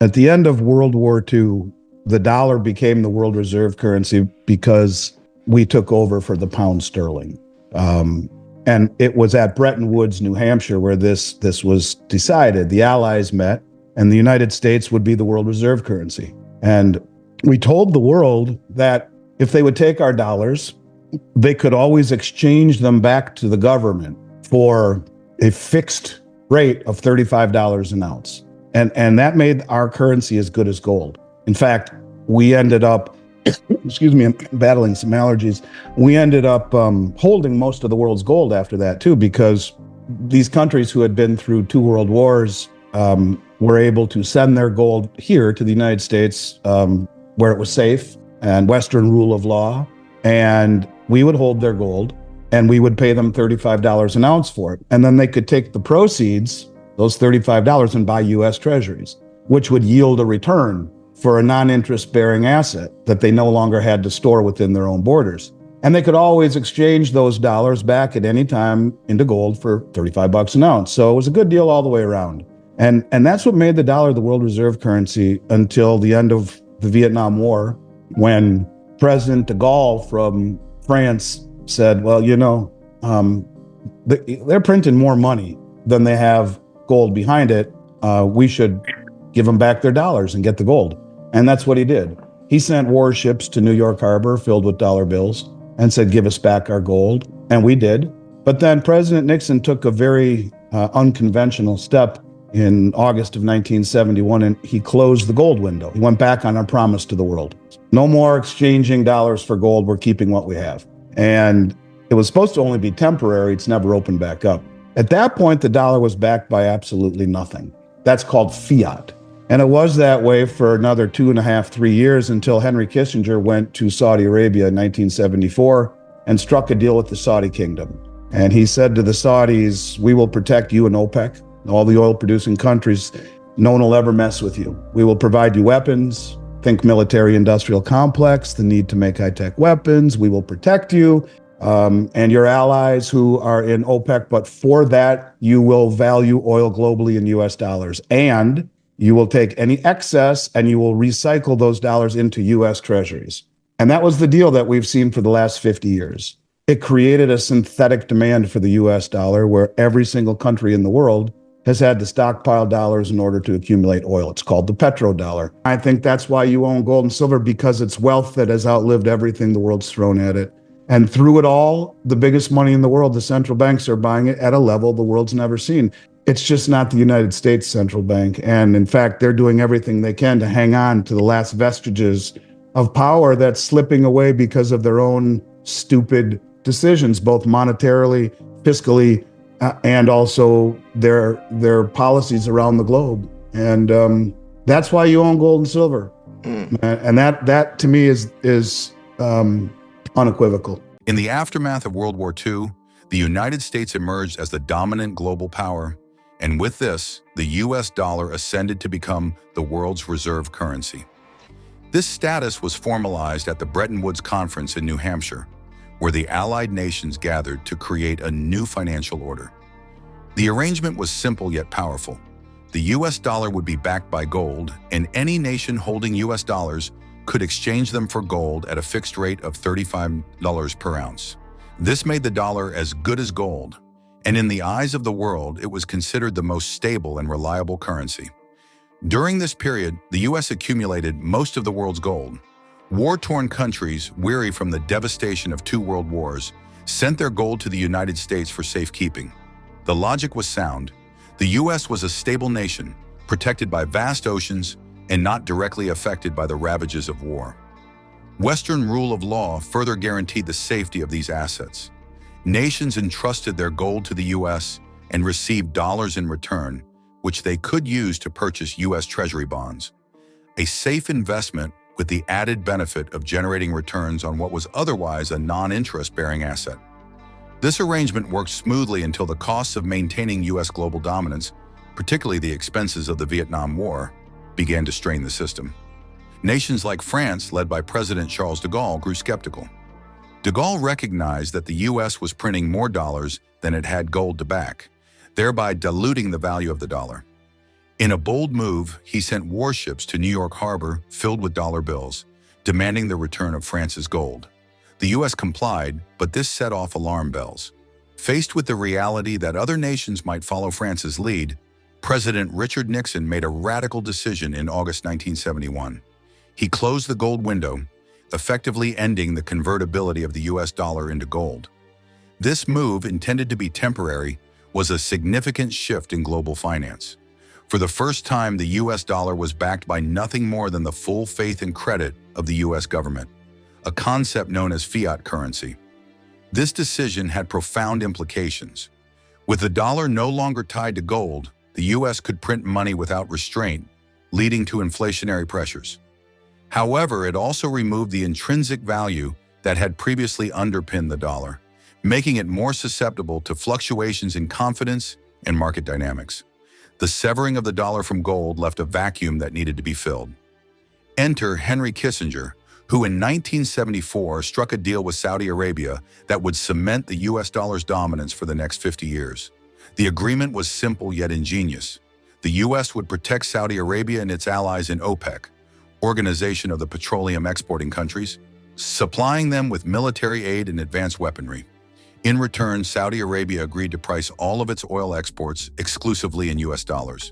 At the end of World War II, the dollar became the world reserve currency because we took over for the pound sterling. And it was at Bretton Woods, New Hampshire, where this was decided. The Allies met, and the United States would be the world reserve currency. And we told the world that if they would take our dollars, they could always exchange them back to the government for a fixed rate of $35 an ounce. And that made our currency as good as gold. In fact, we ended up, excuse me, I'm battling some allergies. We ended up holding most of the world's gold after that too, because these countries who had been through 2 world wars were able to send their gold here to the United States, where it was safe and Western rule of law. And we would hold their gold and we would pay them $35 an ounce for it. And then they could take the proceeds, those $35, and buy US treasuries, which would yield a return for a non-interest bearing asset that they no longer had to store within their own borders. And they could always exchange those dollars back at any time into gold for $35 an ounce. So it was a good deal all the way around. And that's what made the dollar the world reserve currency until the end of the Vietnam War, when President de Gaulle from France said, well, you know, they're printing more money than they have gold behind it. We should give them back their dollars and get the gold. And that's what he did. He sent warships to New York Harbor filled with dollar bills and said, give us back our gold. And we did. But then President Nixon took a very unconventional step in August of 1971, and he closed the gold window. He went back on our promise to the world. No more exchanging dollars for gold. We're keeping what we have. And it was supposed to only be temporary. It's never opened back up. At that point, the dollar was backed by absolutely nothing. That's called fiat. And it was that way for another 2.5, 3 years until Henry Kissinger went to Saudi Arabia in 1974 and struck a deal with the Saudi kingdom. And he said to the Saudis, we will protect you and OPEC, all the oil producing countries. No one will ever mess with you. We will provide you weapons. Think military industrial complex, the need to make high-tech weapons. We will protect you and your allies who are in OPEC. But for that, you will value oil globally in US dollars. And you will take any excess and you will recycle those dollars into US treasuries. And that was the deal that we've seen for the last 50 years. It created a synthetic demand for the US dollar where every single country in the world has had to stockpile dollars in order to accumulate oil. It's called the petrodollar. I think that's why you own gold and silver, because it's wealth that has outlived everything the world's thrown at it. And through it all, the biggest money in the world, the central banks are buying it at a level the world's never seen. It's just not the United States central bank. And in fact, they're doing everything they can to hang on to the last vestiges of power that's slipping away because of their own stupid decisions, both monetarily, fiscally, and also their policies around the globe. And that's why you own gold and silver. And that to me is unequivocal. In the aftermath of World War II, the United States emerged as the dominant global power. And with this, the US dollar ascended to become the world's reserve currency. This status was formalized at the Bretton Woods Conference in New Hampshire, where the Allied nations gathered to create a new financial order. The arrangement was simple yet powerful. The US dollar would be backed by gold, and any nation holding US dollars could exchange them for gold at a fixed rate of $35 per ounce. This made the dollar as good as gold, and in the eyes of the world, it was considered the most stable and reliable currency. During this period, the US accumulated most of the world's gold. War-torn countries, weary from the devastation of 2 world wars, sent their gold to the United States for safekeeping. The logic was sound. The US was a stable nation, protected by vast oceans and not directly affected by the ravages of war. Western rule of law further guaranteed the safety of these assets. Nations entrusted their gold to the US and received dollars in return, which they could use to purchase US Treasury bonds. A safe investment with the added benefit of generating returns on what was otherwise a non-interest-bearing asset. This arrangement worked smoothly until the costs of maintaining US global dominance, particularly the expenses of the Vietnam War, began to strain the system. Nations like France, led by President Charles de Gaulle, grew skeptical. De Gaulle recognized that the US was printing more dollars than it had gold to back, thereby diluting the value of the dollar. In a bold move, he sent warships to New York Harbor filled with dollar bills, demanding the return of France's gold. The U.S. complied, but this set off alarm bells. Faced with the reality that other nations might follow France's lead, President Richard Nixon made a radical decision in August 1971. He closed the gold window, effectively ending the convertibility of the U.S. dollar into gold. This move, intended to be temporary, was a significant shift in global finance. For the first time, the U.S. dollar was backed by nothing more than the full faith and credit of the U.S. government, a concept known as fiat currency. This decision had profound implications. With the dollar no longer tied to gold, the U.S. could print money without restraint, leading to inflationary pressures. However, it also removed the intrinsic value that had previously underpinned the dollar, making it more susceptible to fluctuations in confidence and market dynamics. The severing of the dollar from gold left a vacuum that needed to be filled. Enter Henry Kissinger, who in 1974 struck a deal with Saudi Arabia that would cement the U.S. dollar's dominance for the next 50 years. The agreement was simple yet ingenious. The U.S. would protect Saudi Arabia and its allies in OPEC, Organization of the Petroleum Exporting Countries, supplying them with military aid and advanced weaponry. In return, Saudi Arabia agreed to price all of its oil exports exclusively in U.S. dollars.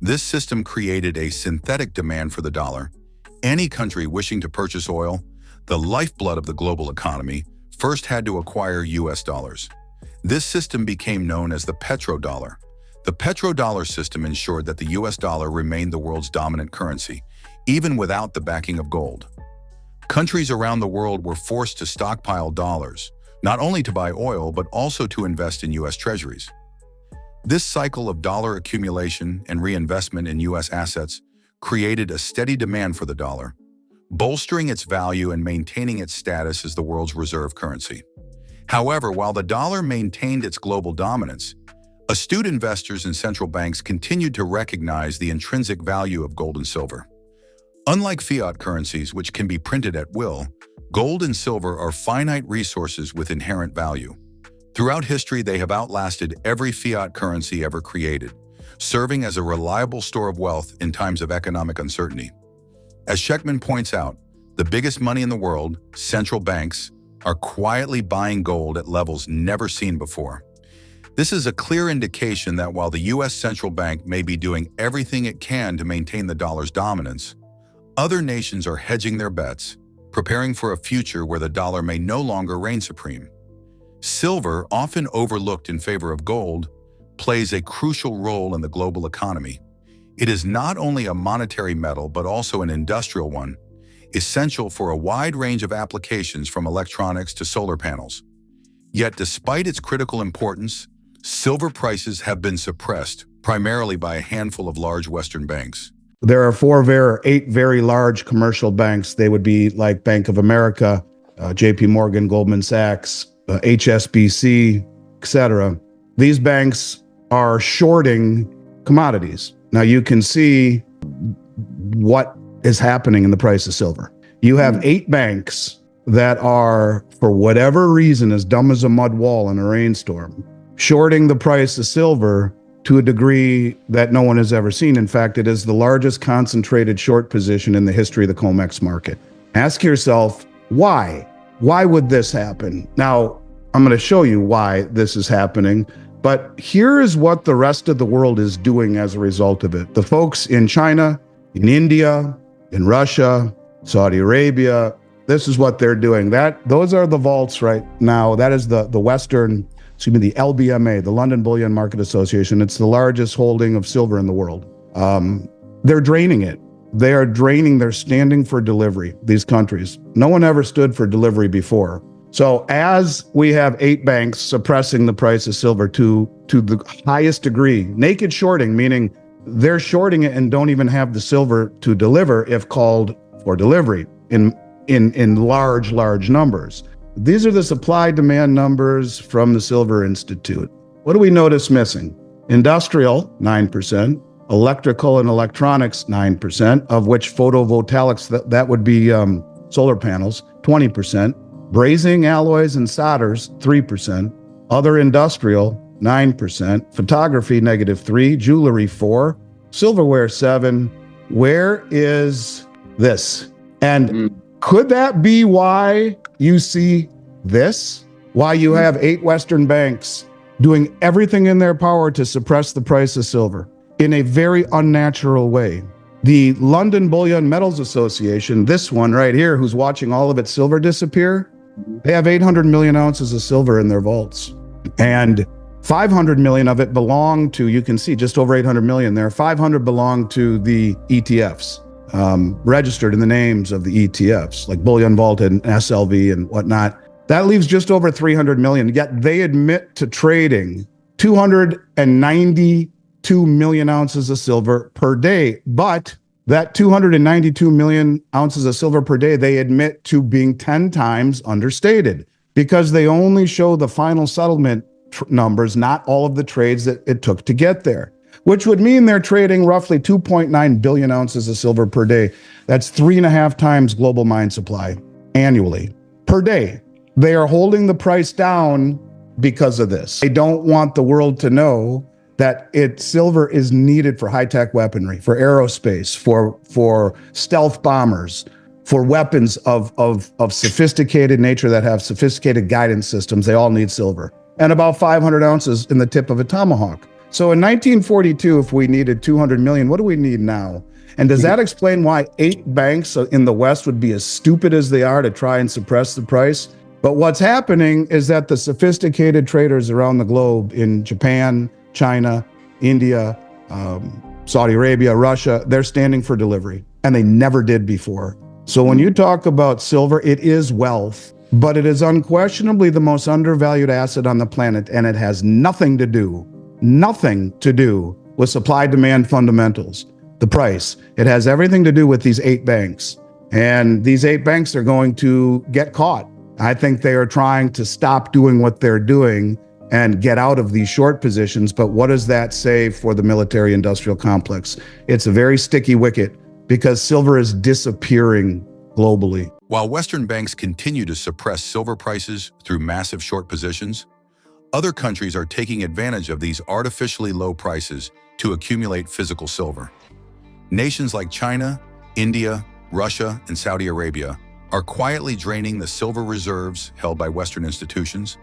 This system created a synthetic demand for the dollar. Any country wishing to purchase oil, the lifeblood of the global economy, first had to acquire U.S. dollars. This system became known as the petrodollar. The petrodollar system ensured that the U.S. dollar remained the world's dominant currency, even without the backing of gold. Countries around the world were forced to stockpile dollars, not only to buy oil, but also to invest in U.S. treasuries. This cycle of dollar accumulation and reinvestment in U.S. assets created a steady demand for the dollar, bolstering its value and maintaining its status as the world's reserve currency. However, while the dollar maintained its global dominance, astute investors and central banks continued to recognize the intrinsic value of gold and silver. Unlike fiat currencies, which can be printed at will, gold and silver are finite resources with inherent value. Throughout history, they have outlasted every fiat currency ever created, serving as a reliable store of wealth in times of economic uncertainty. As Schectman points out, the biggest money in the world, central banks, are quietly buying gold at levels never seen before. This is a clear indication that while the U.S. central bank may be doing everything it can to maintain the dollar's dominance, other nations are hedging their bets, preparing for a future where the dollar may no longer reign supreme. Silver, often overlooked in favor of gold, plays a crucial role in the global economy. It is not only a monetary metal, but also an industrial one, essential for a wide range of applications from electronics to solar panels. Yet, despite its critical importance, silver prices have been suppressed, primarily by a handful of large Western banks. There are 8 very large commercial banks. They would be like Bank of America, JP Morgan, Goldman Sachs, HSBC, etc. These banks are shorting commodities. Now you can see what is happening in the price of silver. You have 8 banks that are, for whatever reason, as dumb as a mud wall in a rainstorm, shorting the price of silver to a degree that no one has ever seen. In fact, it is the largest concentrated short position in the history of the COMEX market. Ask yourself, why? Why would this happen? Now, I'm going to show you why this is happening, but here is what the rest of the world is doing as a result of it. The folks in China, in India, in Russia, Saudi Arabia, this is what they're doing. Those are the vaults right now. That is the LBMA, the London Bullion Market Association. It's the largest holding of silver in the world. They're draining it. They're standing for delivery, these countries. No one ever stood for delivery before. So as we have 8 banks suppressing the price of silver to the highest degree, naked shorting, meaning they're shorting it and don't even have the silver to deliver if called for delivery in large numbers. These are the supply-demand numbers from the Silver Institute. What do we notice missing? Industrial, 9%. Electrical and electronics, 9%, of which photovoltaics, that would be solar panels, 20%. Brazing, alloys, and solders, 3%. Other industrial, 9%. Photography, -3%. Jewelry, 4%. silverware 7, where is this? And could that be why you see this? Why you have 8 Western banks doing everything in their power to suppress the price of silver in a very unnatural way? The London Bullion Metals Association, this one right here, who's watching all of its silver disappear, they have 800 million ounces of silver in their vaults. And 500 million of it belong to, you can see just over 800 million there, 500 belong to the ETFs, registered in the names of the ETFs, like Bullion Vault and SLV and whatnot. That leaves just over 300 million, yet they admit to trading 292 million ounces of silver per day. But that 292 million ounces of silver per day, they admit to being 10 times understated because they only show the final settlement numbers, not all of the trades that it took to get there, which would mean they're trading roughly 2.9 billion ounces of silver per day. That's 3.5 times global mine supply annually per day. They are holding the price down because of this. They don't want the world to know that silver is needed for high-tech weaponry, for aerospace, for stealth bombers, for weapons of sophisticated nature that have sophisticated guidance systems. They all need silver. And about 500 ounces in the tip of a tomahawk. So in 1942, if we needed 200 million, what do we need now? And does that explain why 8 banks in the West would be as stupid as they are to try and suppress the price? But what's happening is that the sophisticated traders around the globe in Japan, China, India, Saudi Arabia, Russia, they're standing for delivery, and they never did before. So when you talk about silver, it is wealth, but it is unquestionably the most undervalued asset on the planet, and it has nothing to do with supply-demand fundamentals, the price. It has everything to do with these 8 banks, and these 8 banks are going to get caught. I think they are trying to stop doing what they're doing and get out of these short positions. But what does that say for the military-industrial complex? It's a very sticky wicket because silver is disappearing globally. While Western banks continue to suppress silver prices through massive short positions, other countries are taking advantage of these artificially low prices to accumulate physical silver. Nations like China, India, Russia, and Saudi Arabia are quietly draining the silver reserves held by Western institutions,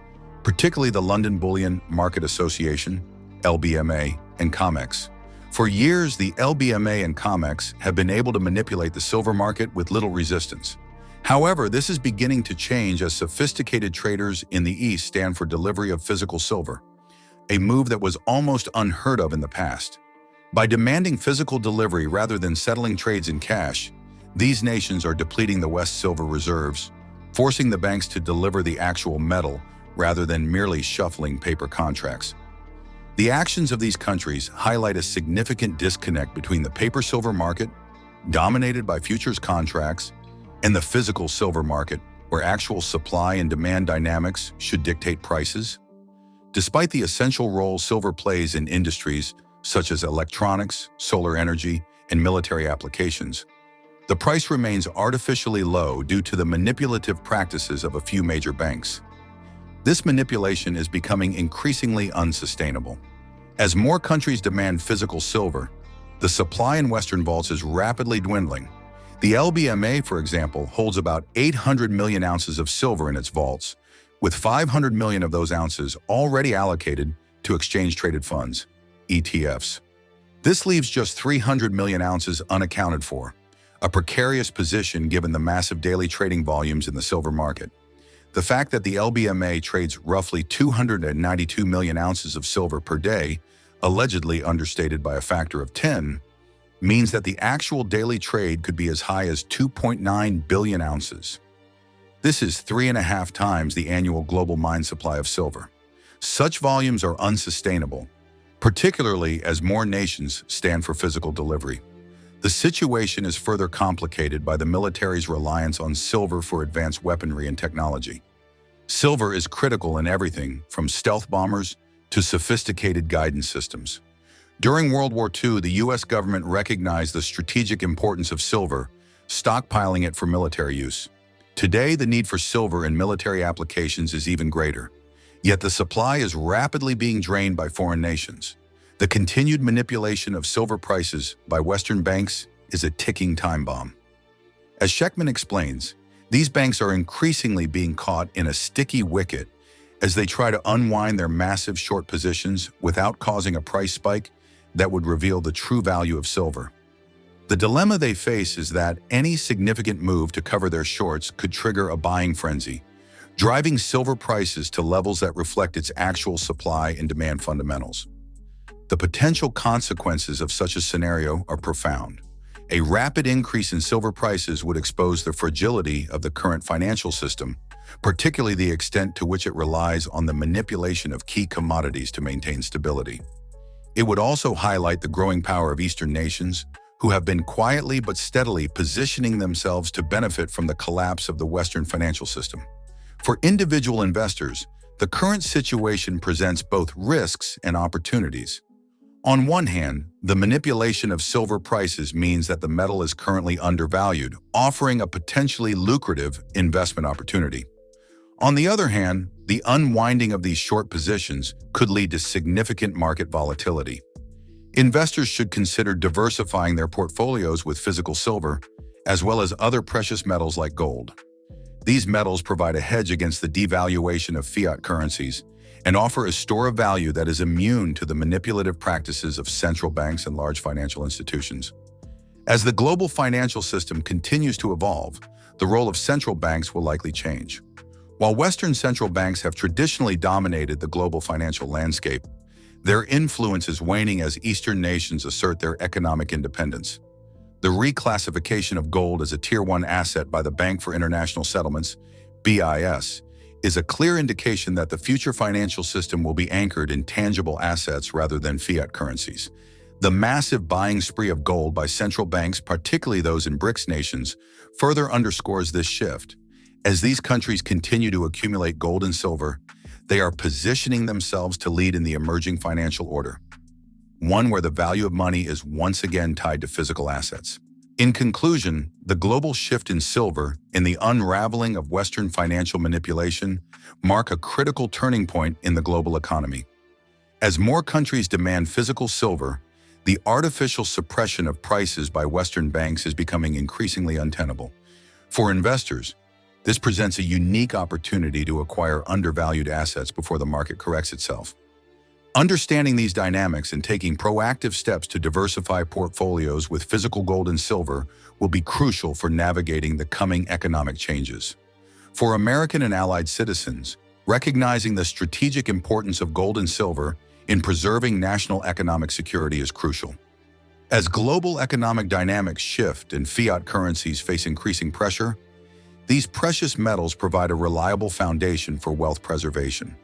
particularly the London Bullion Market Association, LBMA, and COMEX. For years, the LBMA and COMEX have been able to manipulate the silver market with little resistance. However, this is beginning to change as sophisticated traders in the East stand for delivery of physical silver, a move that was almost unheard of in the past. By demanding physical delivery rather than settling trades in cash, these nations are depleting the West's silver reserves, forcing the banks to deliver the actual metal rather than merely shuffling paper contracts. The actions of these countries highlight a significant disconnect between the paper silver market, dominated by futures contracts, and the physical silver market, where actual supply and demand dynamics should dictate prices. Despite the essential role silver plays in industries such as electronics, solar energy, and military applications, the price remains artificially low due to the manipulative practices of a few major banks. This manipulation is becoming increasingly unsustainable. As more countries demand physical silver, the supply in Western vaults is rapidly dwindling. The LBMA, for example, holds about 800 million ounces of silver in its vaults, with 500 million of those ounces already allocated to exchange-traded funds, ETFs. This leaves just 300 million ounces unaccounted for, a precarious position given the massive daily trading volumes in the silver market. The fact that the LBMA trades roughly 292 million ounces of silver per day, allegedly understated by a factor of 10, means that the actual daily trade could be as high as 2.9 billion ounces. This is 3.5 times the annual global mine supply of silver. Such volumes are unsustainable, particularly as more nations stand for physical delivery. The situation is further complicated by the military's reliance on silver for advanced weaponry and technology. Silver is critical in everything from stealth bombers to sophisticated guidance systems. During World War II, the U.S. government recognized the strategic importance of silver, stockpiling it for military use. Today, the need for silver in military applications is even greater, yet the supply is rapidly being drained by foreign nations. The continued manipulation of silver prices by Western banks is a ticking time bomb. As Schectman explains, these banks are increasingly being caught in a sticky wicket as they try to unwind their massive short positions without causing a price spike that would reveal the true value of silver. The dilemma they face is that any significant move to cover their shorts could trigger a buying frenzy, driving silver prices to levels that reflect its actual supply and demand fundamentals. The potential consequences of such a scenario are profound. A rapid increase in silver prices would expose the fragility of the current financial system, particularly the extent to which it relies on the manipulation of key commodities to maintain stability. It would also highlight the growing power of Eastern nations, who have been quietly but steadily positioning themselves to benefit from the collapse of the Western financial system. For individual investors, the current situation presents both risks and opportunities. On one hand, the manipulation of silver prices means that the metal is currently undervalued, offering a potentially lucrative investment opportunity. On the other hand, the unwinding of these short positions could lead to significant market volatility. Investors should consider diversifying their portfolios with physical silver, as well as other precious metals like gold. These metals provide a hedge against the devaluation of fiat currencies and offer a store of value that is immune to the manipulative practices of central banks and large financial institutions. As the global financial system continues to evolve, the role of central banks will likely change. While Western central banks have traditionally dominated the global financial landscape, their influence is waning as Eastern nations assert their economic independence. The reclassification of gold as a Tier 1 asset by the Bank for International Settlements, BIS, is a clear indication that the future financial system will be anchored in tangible assets rather than fiat currencies. The massive buying spree of gold by central banks, particularly those in BRICS nations, further underscores this shift. As these countries continue to accumulate gold and silver, they are positioning themselves to lead in the emerging financial order, one where the value of money is once again tied to physical assets. In conclusion, the global shift in silver and the unraveling of Western financial manipulation mark a critical turning point in the global economy. As more countries demand physical silver, the artificial suppression of prices by Western banks is becoming increasingly untenable. For investors, this presents a unique opportunity to acquire undervalued assets before the market corrects itself. Understanding these dynamics and taking proactive steps to diversify portfolios with physical gold and silver will be crucial for navigating the coming economic changes. For American and allied citizens, recognizing the strategic importance of gold and silver in preserving national economic security is crucial. As global economic dynamics shift and fiat currencies face increasing pressure, these precious metals provide a reliable foundation for wealth preservation.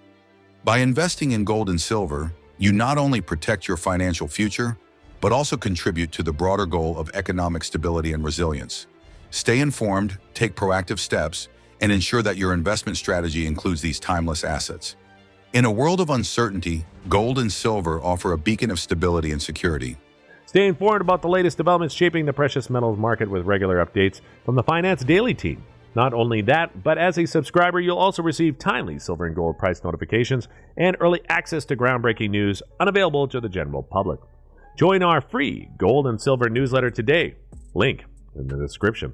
By investing in gold and silver, you not only protect your financial future, but also contribute to the broader goal of economic stability and resilience. Stay informed, take proactive steps, and ensure that your investment strategy includes these timeless assets. In a world of uncertainty, gold and silver offer a beacon of stability and security. Stay informed about the latest developments shaping the precious metals market with regular updates from the Finance Daily team. Not only that, but as a subscriber, you'll also receive timely silver and gold price notifications and early access to groundbreaking news unavailable to the general public. Join our free gold and silver newsletter today. Link in the description.